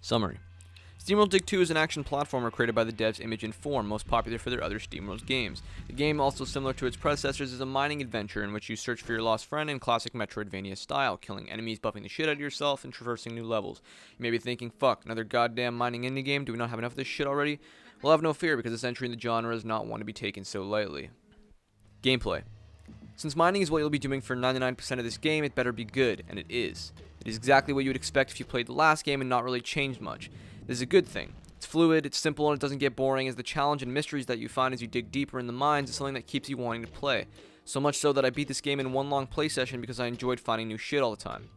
Summary. SteamWorld Dig 2 is an action platformer created by the devs Image and Form, most popular for their other SteamWorld games. The game, also similar to its predecessors, is a mining adventure in which you search for your lost friend in classic Metroidvania style, killing enemies, buffing the shit out of yourself, and traversing new levels. You may be thinking, fuck, another goddamn mining indie game? Do we not have enough of this shit already? Well, have no fear, because this entry in the genre is not one to be taken so lightly. Gameplay. Since mining is what you'll be doing for 99% of this game, it better be good, and it is. It is exactly what you would expect if you played the last game and not really changed much. This is a good thing. It's fluid, it's simple, and it doesn't get boring, as the challenge and mysteries that you find as you dig deeper in the mines is something that keeps you wanting to play. So much so that I beat this game in one long play session because I enjoyed finding new shit all the time.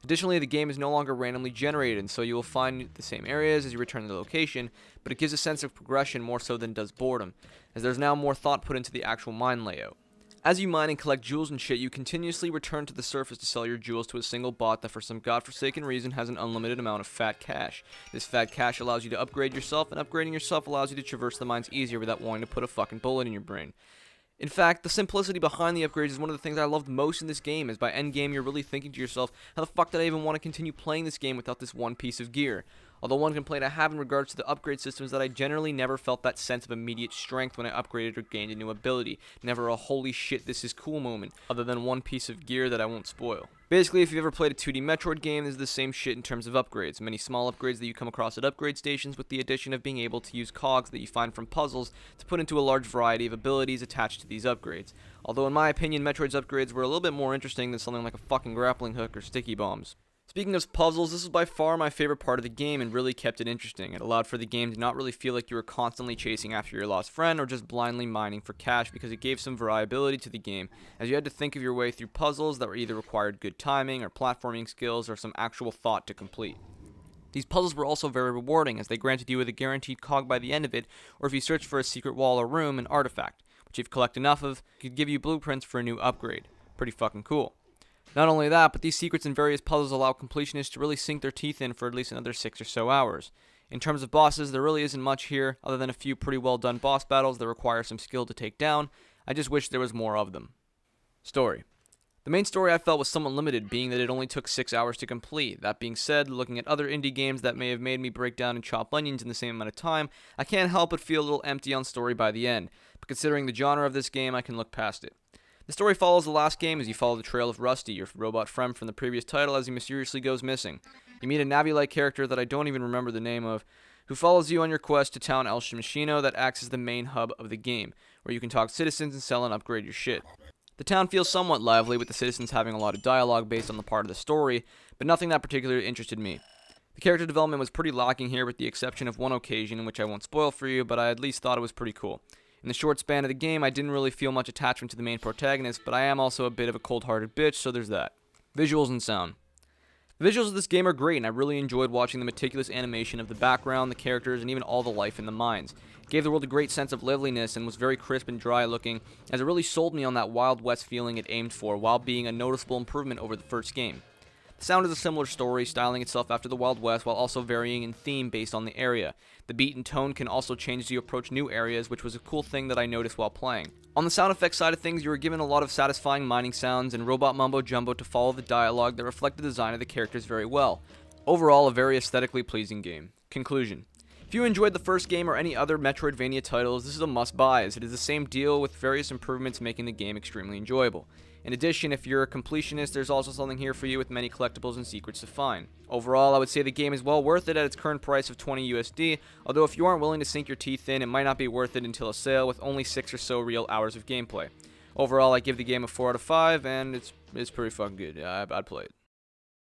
Additionally, the game is no longer randomly generated, and so you will find the same areas as you return to the location, but it gives a sense of progression more so than it does boredom, as there's now more thought put into the actual mine layout. As you mine and collect jewels and shit, you continuously return to the surface to sell your jewels to a single bot that for some godforsaken reason has an unlimited amount of fat cash. This fat cash allows you to upgrade yourself, and upgrading yourself allows you to traverse the mines easier without wanting to put a fucking bullet in your brain. In fact, the simplicity behind the upgrades is one of the things I loved most in this game, as by endgame you're really thinking to yourself, how the fuck did I even want to continue playing this game without this one piece of gear? Although one complaint I have in regards to the upgrade system is that I generally never felt that sense of immediate strength when I upgraded or gained a new ability. Never a holy shit this is cool moment, other than one piece of gear that I won't spoil. Basically, if you've ever played a 2D Metroid game, this is the same shit in terms of upgrades. Many small upgrades that you come across at upgrade stations, with the addition of being able to use cogs that you find from puzzles to put into a large variety of abilities attached to these upgrades. Although in my opinion, Metroid's upgrades were a little bit more interesting than something like a fucking grappling hook or sticky bombs. Speaking of puzzles, this was by far my favorite part of the game and really kept it interesting. It allowed for the game to not really feel like you were constantly chasing after your lost friend or just blindly mining for cash, because it gave some variability to the game, as you had to think of your way through puzzles that were either required good timing or platforming skills or some actual thought to complete. These puzzles were also very rewarding, as they granted you with a guaranteed cog by the end of it, or if you searched for a secret wall or room, an artifact, which if you collect enough of, could give you blueprints for a new upgrade. Pretty fucking cool. Not only that, but these secrets and various puzzles allow completionists to really sink their teeth in for at least another 6 or so hours. In terms of bosses, there really isn't much here, other than a few pretty well done boss battles that require some skill to take down. I just wish there was more of them. Story. The main story I felt was somewhat limited, being that it only took 6 hours to complete. That being said, looking at other indie games that may have made me break down and chop onions in the same amount of time, I can't help but feel a little empty on story by the end, but considering the genre of this game, I can look past it. The story follows the last game as you follow the trail of Rusty, your robot friend from the previous title, as he mysteriously goes missing. You meet a Navi-like character that I don't even remember the name of, who follows you on your quest to town El Shimashino that acts as the main hub of the game, where you can talk to citizens and sell and upgrade your shit. The town feels somewhat lively, with the citizens having a lot of dialogue based on the part of the story, but nothing that particularly interested me. The character development was pretty lacking here, with the exception of one occasion, in which I won't spoil for you, but I at least thought it was pretty cool. In the short span of the game, I didn't really feel much attachment to the main protagonist, but I am also a bit of a cold-hearted bitch, so there's that. Visuals and sound. The visuals of this game are great, and I really enjoyed watching the meticulous animation of the background, the characters, and even all the life in the mines. It gave the world a great sense of liveliness and was very crisp and dry looking, as it really sold me on that Wild West feeling it aimed for, while being a noticeable improvement over the first game. The sound is a similar story, styling itself after the Wild West while also varying in theme based on the area. The beat and tone can also change as you approach new areas, which was a cool thing that I noticed while playing. On the sound effects side of things, you were given a lot of satisfying mining sounds and robot mumbo-jumbo to follow the dialogue that reflect the design of the characters very well. Overall, a very aesthetically pleasing game. Conclusion. If you enjoyed the first game or any other Metroidvania titles, this is a must-buy, as it is the same deal with various improvements making the game extremely enjoyable. In addition, if you're a completionist, there's also something here for you with many collectibles and secrets to find. Overall, I would say the game is well worth it at its current price of $20 USD, although if you aren't willing to sink your teeth in, it might not be worth it until a sale with only 6 or so real hours of gameplay. Overall, I give the game a 4 out of 5, and it's pretty fucking good. I'd play it.